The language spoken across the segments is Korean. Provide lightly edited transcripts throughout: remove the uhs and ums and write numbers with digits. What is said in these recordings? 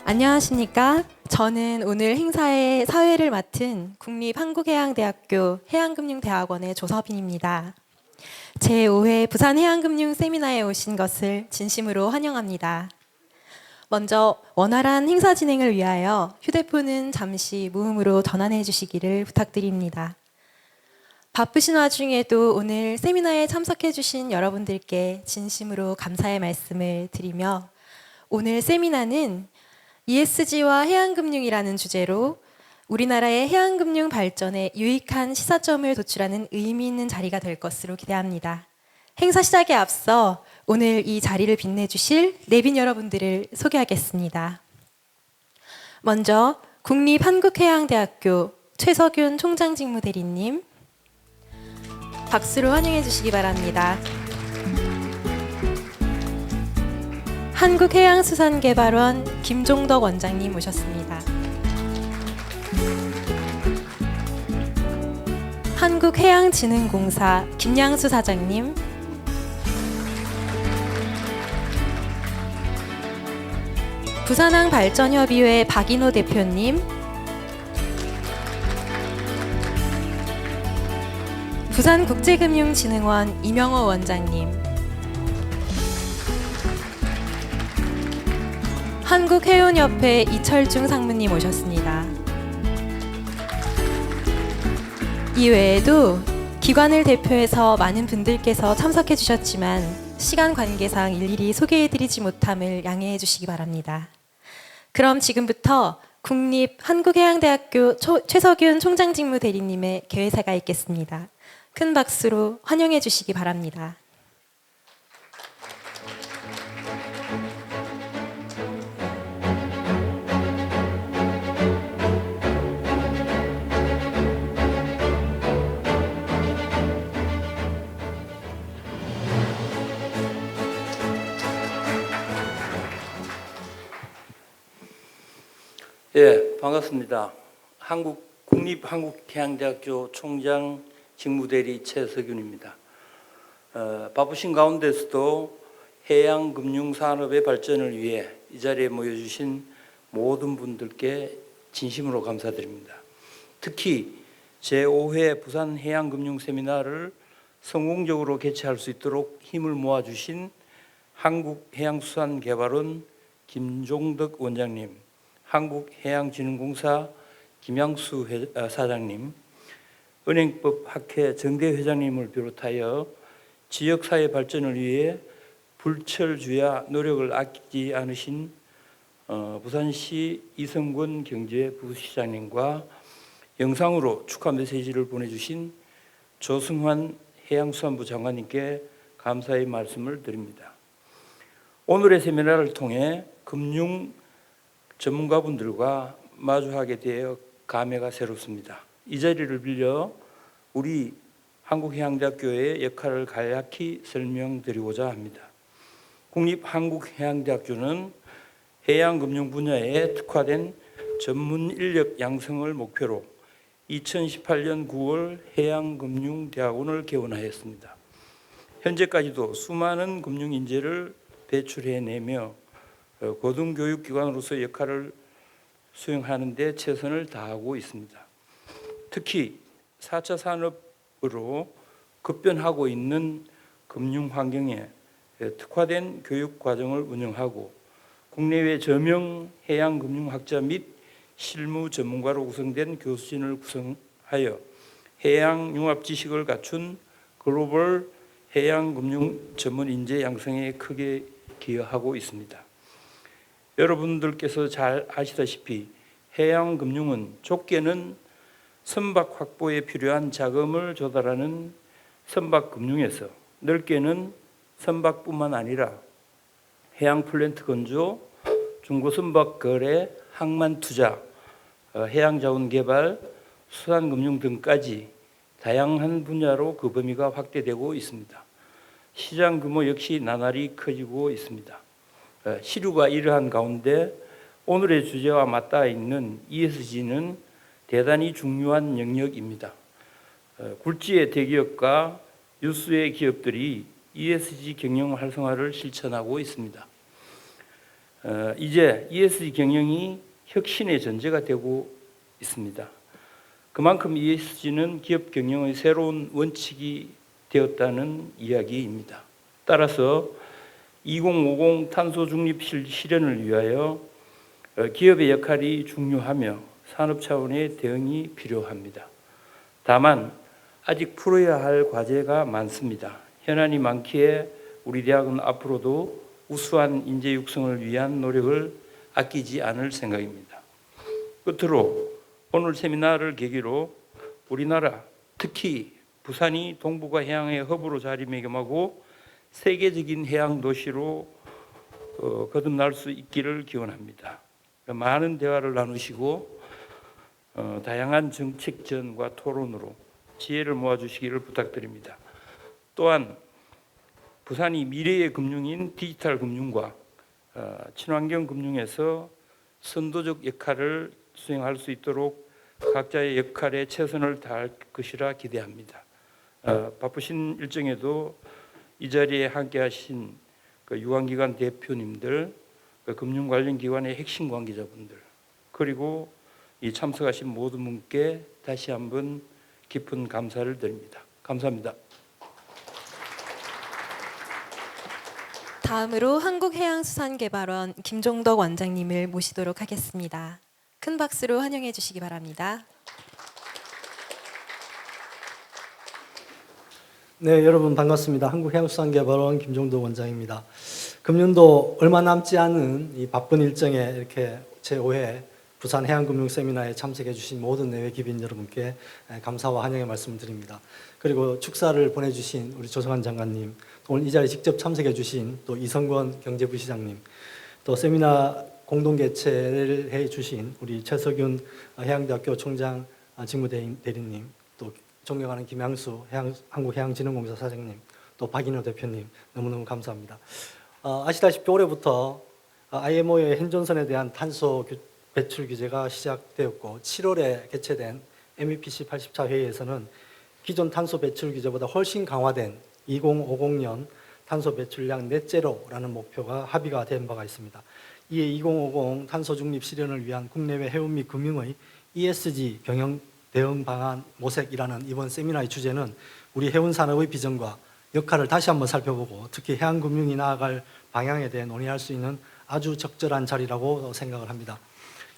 안녕하십니까. 저는 오늘 행사의 사회를 맡은 국립한국해양대학교 해양금융대학원의 조서빈입니다. 제5회 부산해양금융 세미나에 오신 것을 진심으로 환영합니다. 먼저 원활한 행사 진행을 위하여 휴대폰은 잠시 무음으로 전환해 주시기를 부탁드립니다. 바쁘신 와중에도 오늘 세미나에 참석해 주신 여러분들께 진심으로 감사의 말씀을 드리며, 오늘 세미나는 ESG와 해양금융이라는 주제로 우리나라의 해양금융 발전에 유익한 시사점을 도출하는 의미 있는 자리가 될 것으로 기대합니다. 행사 시작에 앞서 오늘 이 자리를 빛내주실 내빈 여러분들을 소개하겠습니다. 먼저 국립한국해양대학교 최석윤 총장직무대리님, 박수로 환영해 주시기 바랍니다. 한국해양수산개발원 김종덕 원장님 모셨습니다. 한국해양진흥공사 김양수 사장님, 부산항발전협의회 박인호 대표님, 부산국제금융진흥원 이명호 원장님, 한국해운협회 이철중 상무님 오셨습니다. 이외에도 기관을 대표해서 많은 분들께서 참석해 주셨지만 시간 관계상 일일이 소개해드리지 못함을 양해해 주시기 바랍니다. 그럼 지금부터 국립한국해양대학교 최석윤 총장직무대리님의 개회사가 있겠습니다. 큰 박수로 환영해 주시기 바랍니다. 예, 반갑습니다. 국립한국해양대학교 총장 직무대리 최석윤입니다. 바쁘신 가운데서도 해양금융산업의 발전을 위해 이 자리에 모여주신 모든 분들께 진심으로 감사드립니다. 특히 제5회 부산해양금융세미나를 성공적으로 개최할 수 있도록 힘을 모아주신 한국해양수산개발원 김종덕 원장님, 한국해양진흥공사 김양수 사장님, 은행법학회 정대 회장님을 비롯하여 지역사회 발전을 위해 불철주야 노력을 아끼지 않으신 부산시 이성권 경제부시장님과 영상으로 축하 메시지를 보내주신 조승환 해양수산부 장관님께 감사의 말씀을 드립니다. 오늘의 세미나를 통해 금융 전문가분들과 마주하게 되어 감회가 새롭습니다. 이 자리를 빌려 우리 한국해양대학교의 역할을 간략히 설명드리고자 합니다. 국립한국해양대학교는 해양금융 분야에 특화된 전문 인력 양성을 목표로 2018년 9월 해양금융대학원을 개원하였습니다. 현재까지도 수많은 금융인재를 배출해내며 고등교육기관으로서 역할을 수행하는 데 최선을 다하고 있습니다. 특히 4차 산업으로 급변하고 있는 금융환경에 특화된 교육과정을 운영하고 국내외 저명 해양금융학자 및 실무 전문가로 구성된 교수진을 구성하여 해양융합 지식을 갖춘 글로벌 해양금융 전문 인재 양성에 크게 기여하고 있습니다. 여러분들께서 잘 아시다시피 해양금융은 좁게는 선박 확보에 필요한 자금을 조달하는 선박금융에서 넓게는 선박뿐만 아니라 해양 플랜트 건조, 중고선박 거래, 항만 투자, 해양자원 개발, 수산금융 등까지 다양한 분야로 그 범위가 확대되고 있습니다. 시장 규모 역시 나날이 커지고 있습니다. 시류가 이러한 가운데 오늘의 주제와 맞닿아 있는 ESG는 대단히 중요한 영역입니다. 굴지의 대기업과 유수의 기업들이 ESG 경영 활성화를 실천하고 있습니다. 이제 ESG 경영이 혁신의 전제가 되고 있습니다. 그만큼 ESG는 기업 경영의 새로운 원칙이 되었다는 이야기입니다. 따라서 2050 탄소 중립 실현을 위하여 기업의 역할이 중요하며 산업 차원의 대응이 필요합니다. 다만 아직 풀어야 할 과제가 많습니다. 현안이 많기에 우리 대학은 앞으로도 우수한 인재 육성을 위한 노력을 아끼지 않을 생각입니다. 끝으로 오늘 세미나를 계기로 우리나라, 특히 부산이 동북아 해양의 허브로 자리매김하고 세계적인 해양 도시로 거듭날 수 있기를 기원합니다. 많은 대화를 나누시고 다양한 정책전과 토론으로 지혜를 모아주시기를 부탁드립니다. 또한 부산이 미래의 금융인 디지털 금융과 친환경 금융에서 선도적 역할을 수행할 수 있도록 각자의 역할에 최선을 다할 것이라 기대합니다. 바쁘신 일정에도 이 자리에 함께하신 유관기관 대표님들, 금융 관련 기관의 핵심 관계자분들, 그리고 이 참석하신 모든 분께 다시 한번 깊은 감사를 드립니다. 감사합니다. 다음으로 한국해양수산개발원 김종덕 원장님을 모시도록 하겠습니다. 큰 박수로 환영해 주시기 바랍니다. 네, 여러분 반갑습니다. 한국해양수산개발원 김종덕 원장입니다. 금년도 얼마 남지 않은 이 바쁜 일정에 이렇게 제5회 부산 해양금융 세미나에 참석해 주신 모든 내외 기빈 여러분께 감사와 환영의 말씀을 드립니다. 그리고 축사를 보내주신 우리 조성환 장관님, 오늘 이 자리에 직접 참석해 주신 또 이성권 경제부시장님, 또 세미나 공동 개최를 해 주신 우리 최석윤 해양대학교 총장 직무대리님, 또 존경하는 김양수 한국해양진흥공사 사장님, 또 박인호 대표님 너무너무 감사합니다. 아시다시피 올해부터 IMO의 현존선에 대한 탄소 배출 규제가 시작되었고 7월에 개최된 MEPC 80차 회의에서는 기존 탄소 배출 규제보다 훨씬 강화된 2050년 탄소 배출량 넷제로라는 목표가 합의가 된 바가 있습니다. 이에 2050 탄소 중립 실현을 위한 국내외 해운 및 금융의 ESG 경영 대응 방안 모색이라는 이번 세미나의 주제는 우리 해운 산업의 비전과 역할을 다시 한번 살펴보고 특히 해양금융이 나아갈 방향에 대해 논의할 수 있는 아주 적절한 자리라고 생각을 합니다.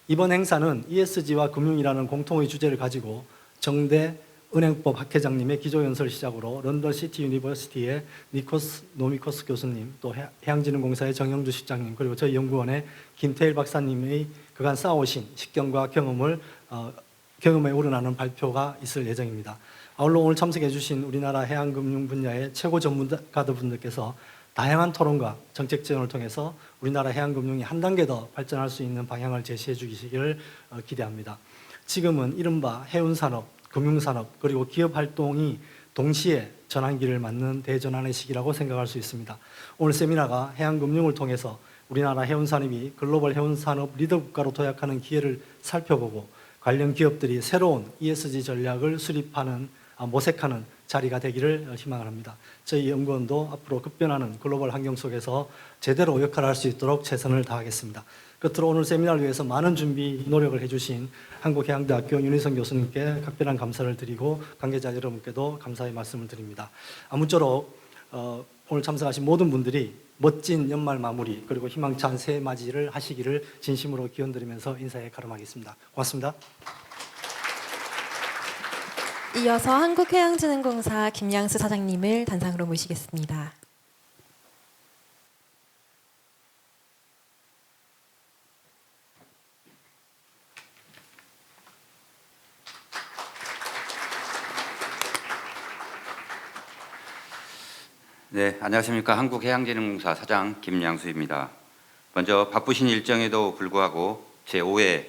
이번 행사는 ESG와 금융이라는 공통의 주제를 가지고 정대 은행법 학회장님의 기조연설 시작으로 런던 시티 유니버시티의 니코스 노미코스 교수님, 또 해양진흥공사의 정영주 실장님, 그리고 저희 연구원의 김태일 박사님의 그간 쌓아오신 식견과 경험에 우러나는 발표가 있을 예정입니다. 아울러 오늘 참석해 주신 우리나라 해양금융 분야의 최고 전문가들분들께서 다양한 토론과 정책 지원을 통해서 우리나라 해양금융이 한 단계 더 발전할 수 있는 방향을 제시해 주시기를 기대합니다. 지금은 이른바 해운산업, 금융산업, 그리고 기업 활동이 동시에 전환기를 맞는 대전환의 시기라고 생각할 수 있습니다. 오늘 세미나가 해양금융을 통해서 우리나라 해운산업이 글로벌 해운산업 리더국가로 도약하는 기회를 살펴보고 관련 기업들이 새로운 ESG 전략을 수립하는, 모색하는 자리가 되기를 희망을 합니다. 저희 연구원도 앞으로 급변하는 글로벌 환경 속에서 제대로 역할을 할 수 있도록 최선을 다하겠습니다. 끝으로 오늘 세미나를 위해서 많은 준비 노력을 해주신 한국해양대학교 윤희성 교수님께 각별한 감사를 드리고 관계자 여러분께도 감사의 말씀을 드립니다. 아무쪼록 오늘 참석하신 모든 분들이 멋진 연말 마무리 그리고 희망찬 새해 맞이를 하시기를 진심으로 기원드리면서 인사에 가름하겠습니다. 고맙습니다. 이어서 한국해양진흥공사 김양수 사장님을 단상으로 모시겠습니다. 네, 안녕하십니까. 한국해양진흥공사 사장 김양수입니다. 먼저 바쁘신 일정에도 불구하고 제5회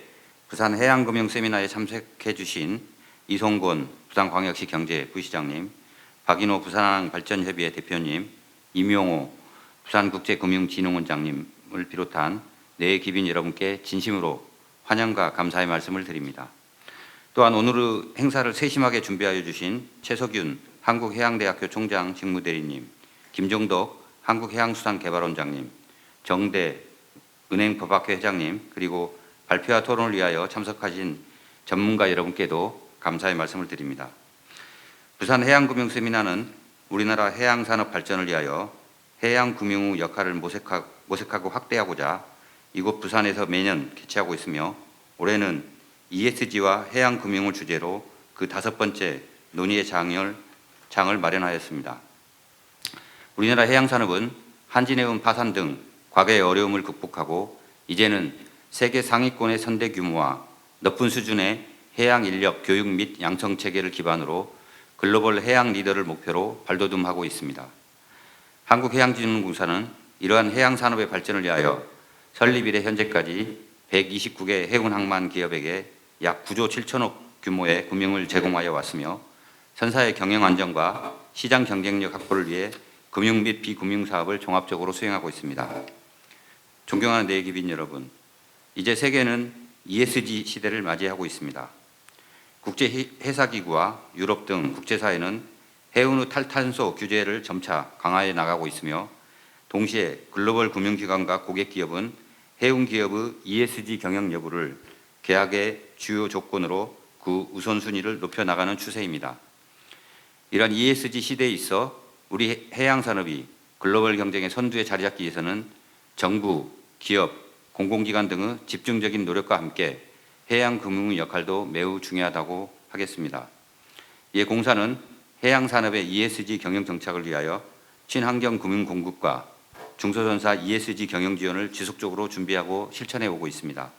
부산 해양금융 세미나에 참석해 주신 이성권 부산광역시 경제부시장님, 박인호 부산항발전협의회 대표님, 임용호 부산국제금융진흥원장님을 비롯한 내 기빈 여러분께 진심으로 환영과 감사의 말씀을 드립니다. 또한 오늘 행사를 세심하게 준비하여 주신 최석윤 한국해양대학교 총장 직무대리님, 김종덕 한국해양수산개발원장님, 정대 은행법학회 회장님, 그리고 발표와 토론을 위하여 참석하신 전문가 여러분께도 감사의 말씀을 드립니다. 부산해양금융세미나는 우리나라 해양산업 발전을 위하여 해양금융의 역할을 모색하고 확대하고자 이곳 부산에서 매년 개최하고 있으며, 올해는 ESG와 해양금융을 주제로 그 5번째 논의의 장을 마련하였습니다. 우리나라 해양산업은 한진해운 파산 등 과거의 어려움을 극복하고 이제는 세계 상위권의 선대 규모와 높은 수준의 해양 인력 교육 및 양성 체계를 기반으로 글로벌 해양 리더를 목표로 발돋움하고 있습니다. 한국해양진흥공사는 이러한 해양산업의 발전을 위하여 설립 이래 현재까지 129개 해운항만 기업에게 약 9조 7천억 규모의 금융을 제공하여 왔으며, 선사의 경영 안정과 시장 경쟁력 확보를 위해 금융 및 비금융 사업을 종합적으로 수행하고 있습니다. 존경하는 내기빈 여러분, 이제 세계는 ESG 시대를 맞이하고 있습니다. 국제해사기구와 유럽 등 국제사회는 해운 후 탈탄소 규제를 점차 강화해 나가고 있으며, 동시에 글로벌 금융기관과 고객기업은 해운 기업의 ESG 경영 여부를 계약의 주요 조건으로 그 우선순위를 높여나가는 추세입니다. 이러한 ESG 시대에 있어 우리 해양산업이 글로벌 경쟁의 선두에 자리 잡기 위해서는 정부, 기업, 공공기관 등의 집중적인 노력과 함께 해양금융의 역할도 매우 중요하다고 하겠습니다. 이에 공사는 해양산업의 ESG 경영 정착을 위하여 친환경 금융 공급과 중소전사 ESG 경영 지원을 지속적으로 준비하고 실천해 오고 있습니다.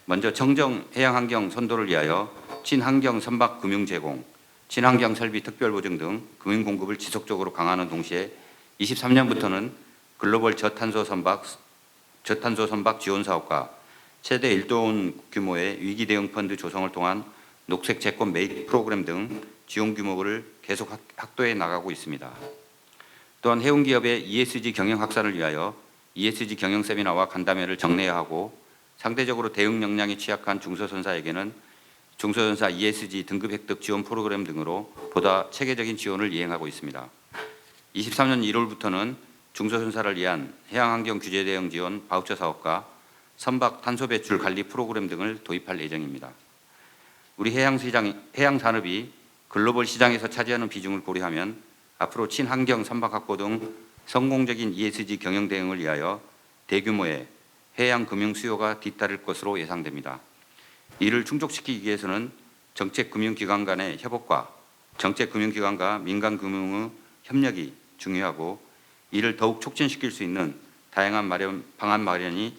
먼저 청정 해양환경 선도를 위하여 친환경 선박 금융 제공, 친환경 설비 특별 보증 등 금융 공급을 지속적으로 강화하는 동시에 23년부터는 글로벌 저탄소 선박 지원 사업과 최대 1조 원 규모의 위기 대응 펀드 조성을 통한 녹색 채권 매입 프로그램 등 지원 규모를 계속 확대해 나가고 있습니다. 또한 해운 기업의 ESG 경영 확산을 위하여 ESG 경영 세미나와 간담회를 정례해야 하고, 상대적으로 대응 역량이 취약한 중소선사에게는 중소전사 ESG 등급 획득 지원 프로그램 등으로 보다 체계적인 지원을 이행하고 있습니다. 23년 1월부터는 중소선사를 위한 해양환경 규제 대응 지원 바우처 사업과 선박 탄소 배출 관리 프로그램 등을 도입할 예정입니다. 우리 해양산업이 글로벌 시장에서 차지하는 비중을 고려하면 앞으로 친환경 선박 확보 등 성공적인 ESG 경영 대응을 위하여 대규모의 해양 금융 수요가 뒤따를 것으로 예상됩니다. 이를 충족시키기 위해서는 정책금융기관 간의 협업과 정책금융기관과 민간금융의 협력이 중요하고, 이를 더욱 촉진시킬 수 있는 다양한 방안 마련이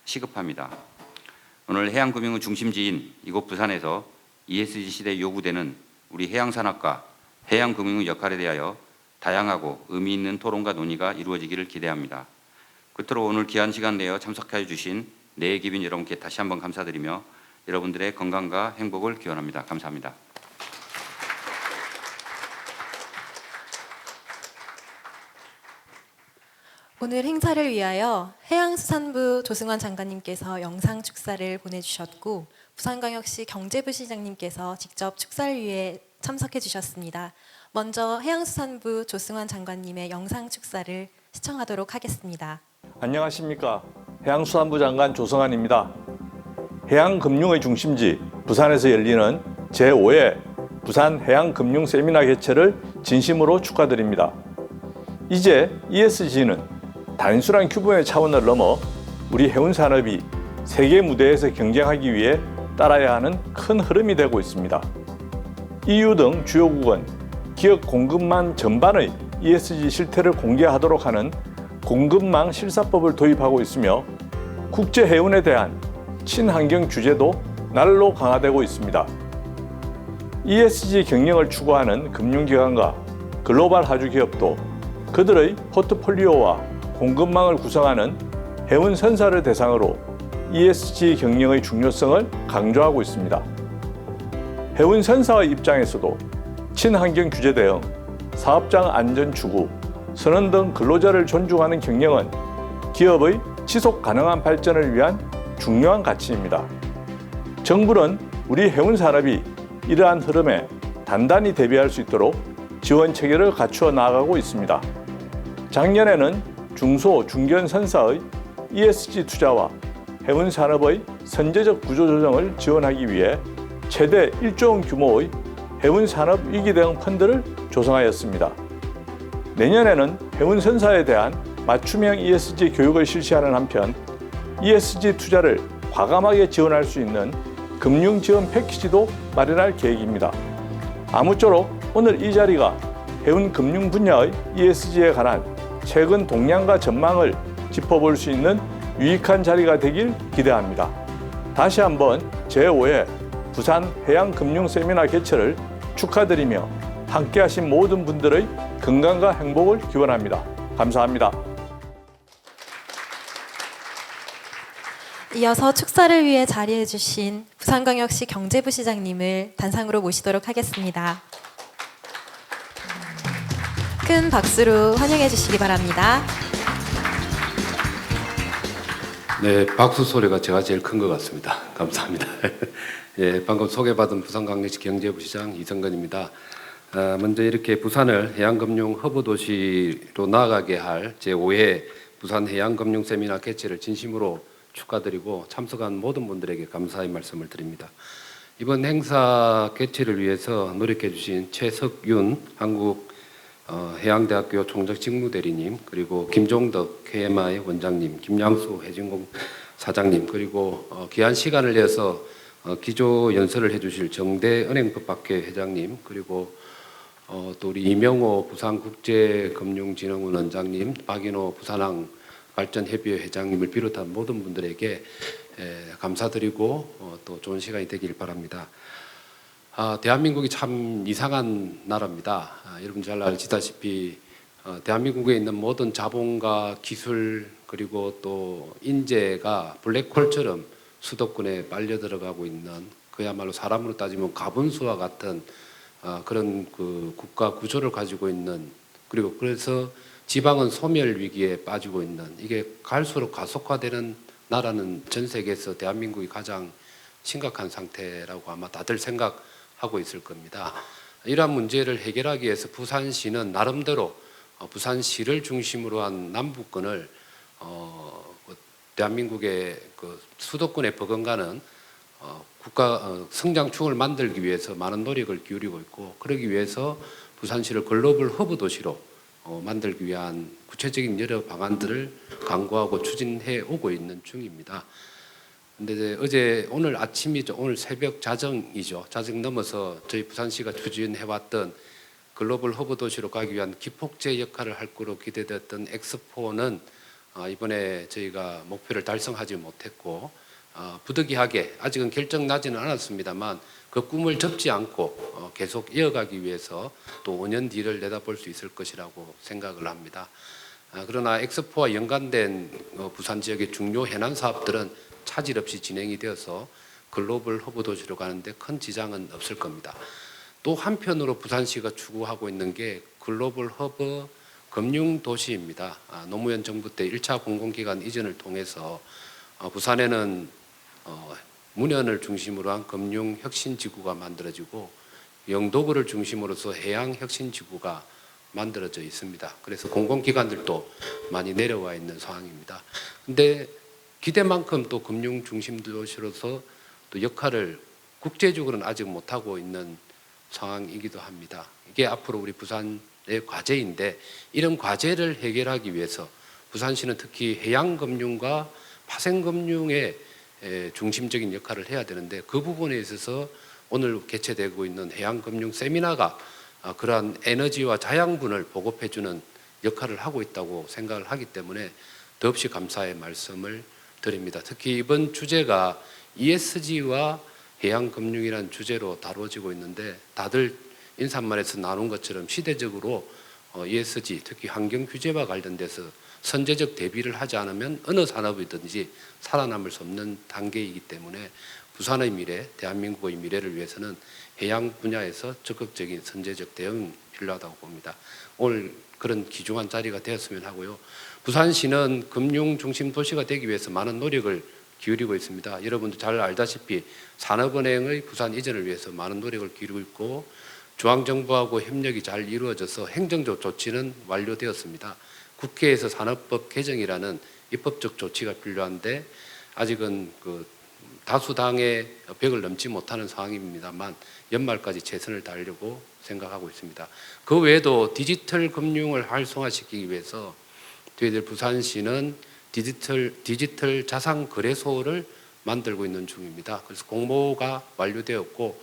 시급합니다. 오늘 해양금융의 중심지인 이곳 부산에서 ESG 시대에 요구되는 우리 해양산업과 해양금융의 역할에 대하여 다양하고 의미 있는 토론과 논의가 이루어지기를 기대합니다. 끝으로 오늘 귀한 시간 내어 참석하여 주신 내기빈 여러분께 다시 한번 감사드리며 여러분들의 건강과 행복을 기원합니다. 감사합니다. 오늘 행사를 위하여 해양수산부 조승환 장관님께서 영상 축사를 보내주셨고, 부산광역시 경제부시장님께서 직접 축사를 위해 참석해 주셨습니다. 먼저 해양수산부 조승환 장관님의 영상 축사를 시청하도록 하겠습니다. 안녕하십니까. 해양수산부 장관 조승환입니다. 해양금융의 중심지 부산에서 열리는 제5회 부산해양금융 세미나 개최를 진심으로 축하드립니다. 이제 ESG는 단순한 규모의 차원을 넘어 우리 해운산업이 세계 무대에서 경쟁하기 위해 따라야 하는 큰 흐름이 되고 있습니다. EU 등 주요국은 기업 공급망 전반의 ESG 실태를 공개하도록 하는 공급망 실사법을 도입하고 있으며, 국제 해운에 대한 친환경 규제도 날로 강화되고 있습니다. ESG 경영을 추구하는 금융기관과 글로벌 하주 기업도 그들의 포트폴리오와 공급망을 구성하는 해운 선사를 대상으로 ESG 경영의 중요성을 강조하고 있습니다. 해운 선사의 입장에서도 친환경 규제 대응, 사업장 안전 추구, 선원 등 근로자를 존중하는 경영은 기업의 지속 가능한 발전을 위한 중요한 가치입니다. 정부는 우리 해운 산업이 이러한 흐름에 단단히 대비할 수 있도록 지원 체계를 갖추어 나가고 있습니다. 작년에는 중소, 중견 선사의 ESG 투자와 해운 산업의 선제적 구조 조정을 지원하기 위해 최대 1조 원 규모의 해운 산업 위기 대응 펀드를 조성하였습니다. 내년에는 해운 선사에 대한 맞춤형 ESG 교육을 실시하는 한편 ESG 투자를 과감하게 지원할 수 있는 금융 지원 패키지도 마련할 계획입니다. 아무쪼록 오늘 이 자리가 해운 금융 분야의 ESG에 관한 최근 동향과 전망을 짚어볼 수 있는 유익한 자리가 되길 기대합니다. 다시 한번 제5회 부산 해양금융 세미나 개최를 축하드리며 함께하신 모든 분들의 건강과 행복을 기원합니다. 감사합니다. 이어서 축사를 위해 자리해 주신 부산광역시 경제부시장님을 단상으로 모시도록 하겠습니다. 큰 박수로 환영해 주시기 바랍니다. 네, 박수 소리가 제가 제일 큰 것 같습니다. 감사합니다. 예, 방금 소개받은 부산광역시 경제부시장 이성근입니다. 먼저 이렇게 부산을 해양금융 허브 도시로 나아가게 할 제5회 부산 해양금융 세미나 개최를 진심으로 축하드리고 참석한 모든 분들에게 감사의 말씀을 드립니다. 이번 행사 개최를 위해서 노력해 주신 최석윤 한국 해양대학교 총장직무대리님, 그리고 김종덕 KMI 원장님, 김양수 해진공 사장님, 그리고 귀한 시간을 내서 기조 연설을 해주실 정대은행법학회 회장님, 그리고 또 우리 이명호 부산국제금융진흥원 원장님, 박인호 부산항 발전협의회 회장님을 비롯한 모든 분들에게 감사드리고 또 좋은 시간이 되길 바랍니다. 대한민국이 참 이상한 나라입니다. 여러분 잘 아시다시피 대한민국에 있는 모든 자본과 기술 그리고 또 인재가 블랙홀처럼 수도권에 빨려 들어가고 있는, 그야말로 사람으로 따지면 가분수와 같은 그런 그 국가 구조를 가지고 있는, 그리고 그래서 지방은 소멸 위기에 빠지고 있는, 이게 갈수록 가속화되는 나라는 전 세계에서 대한민국이 가장 심각한 상태라고 아마 다들 생각하고 있을 겁니다. 이러한 문제를 해결하기 위해서 부산시는 나름대로 부산시를 중심으로 한 남부권을 대한민국의 그 수도권에 버금가는 국가 성장축을 만들기 위해서 많은 노력을 기울이고 있고, 그러기 위해서 부산시를 글로벌 허브 도시로 만들기 위한 구체적인 여러 방안들을 강구하고 추진해 오고 있는 중입니다. 근데 오늘 아침이죠. 오늘 새벽 자정이죠. 자정 넘어서 저희 부산시가 추진해왔던 글로벌 허브 도시로 가기 위한 기폭제 역할을 할 거로 기대되었던 엑스포는 이번에 저희가 목표를 달성하지 못했고, 부득이하게 아직은 결정 나지는 않았습니다만 그 꿈을 접지 않고 계속 이어가기 위해서 또 5년 뒤를 내다볼 수 있을 것이라고 생각을 합니다. 그러나 엑스포와 연관된 부산 지역의 중요 해난 사업들은 차질 없이 진행이 되어서 글로벌 허브 도시로 가는데 큰 지장은 없을 겁니다. 또 한편으로 부산시가 추구하고 있는 게 글로벌 허브 금융 도시입니다. 노무현 정부 때 1차 공공기관 이전을 통해서 부산에는 문현을 중심으로 한 금융혁신지구가 만들어지고 영도구를 중심으로서 해양혁신지구가 만들어져 있습니다. 그래서 공공기관들도 많이 내려와 있는 상황입니다. 근데 기대만큼 또 금융중심도시로서 또 역할을 국제적으로는 아직 못하고 있는 상황이기도 합니다. 이게 앞으로 우리 부산의 과제인데, 이런 과제를 해결하기 위해서 부산시는 특히 해양금융과 파생금융의 중심적인 역할을 해야 되는데, 그 부분에 있어서 오늘 개최되고 있는 해양금융 세미나가 그러한 에너지와 자양분을 보급해주는 역할을 하고 있다고 생각을 하기 때문에 더없이 감사의 말씀을 드립니다. 특히 이번 주제가 ESG와 해양금융이라는 주제로 다뤄지고 있는데, 다들 인사말에서 나눈 것처럼 시대적으로 ESG, 특히 환경규제와 관련돼서 선제적 대비를 하지 않으면 어느 산업이든지 살아남을 수 없는 단계이기 때문에 부산의 미래, 대한민국의 미래를 위해서는 해양 분야에서 적극적인 선제적 대응이 필요하다고 봅니다. 오늘 그런 귀중한 자리가 되었으면 하고요. 부산시는 금융 중심 도시가 되기 위해서 많은 노력을 기울이고 있습니다. 여러분도 잘 알다시피 산업은행의 부산 이전을 위해서 많은 노력을 기울이고 있고, 중앙정부하고 협력이 잘 이루어져서 행정적 조치는 완료되었습니다. 국회에서 산업법 개정이라는 입법적 조치가 필요한데 아직은 그 다수당의 100을 넘지 못하는 상황입니다만 연말까지 최선을 다하려고 생각하고 있습니다. 그 외에도 디지털 금융을 활성화시키기 위해서 저희들 부산시는 디지털 자산 거래소를 만들고 있는 중입니다. 그래서 공모가 완료되었고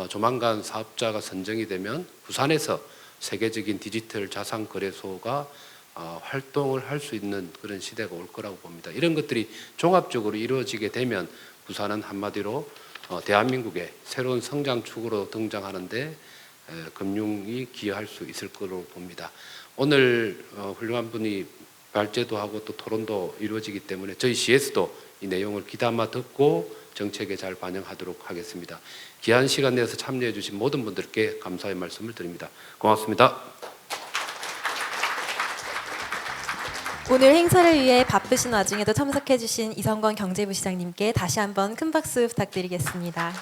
조만간 사업자가 선정이 되면 부산에서 세계적인 디지털 자산 거래소가 활동을 할 수 있는 그런 시대가 올 거라고 봅니다. 이런 것들이 종합적으로 이루어지게 되면 부산은 한마디로 대한민국의 새로운 성장축으로 등장하는데 금융이 기여할 수 있을 거로 봅니다. 오늘 훌륭한 분이 발제도 하고 또 토론도 이루어지기 때문에 저희 시에서도 이 내용을 귀담아 듣고 정책에 잘 반영하도록 하겠습니다. 귀한 시간 내서 참여해 주신 모든 분들께 감사의 말씀을 드립니다. 고맙습니다. 오늘 행사를 위해 바쁘신 와중에도 참석해 주신 이성건 경제부시장님께 다시 한번 큰 박수 부탁드리겠습니다.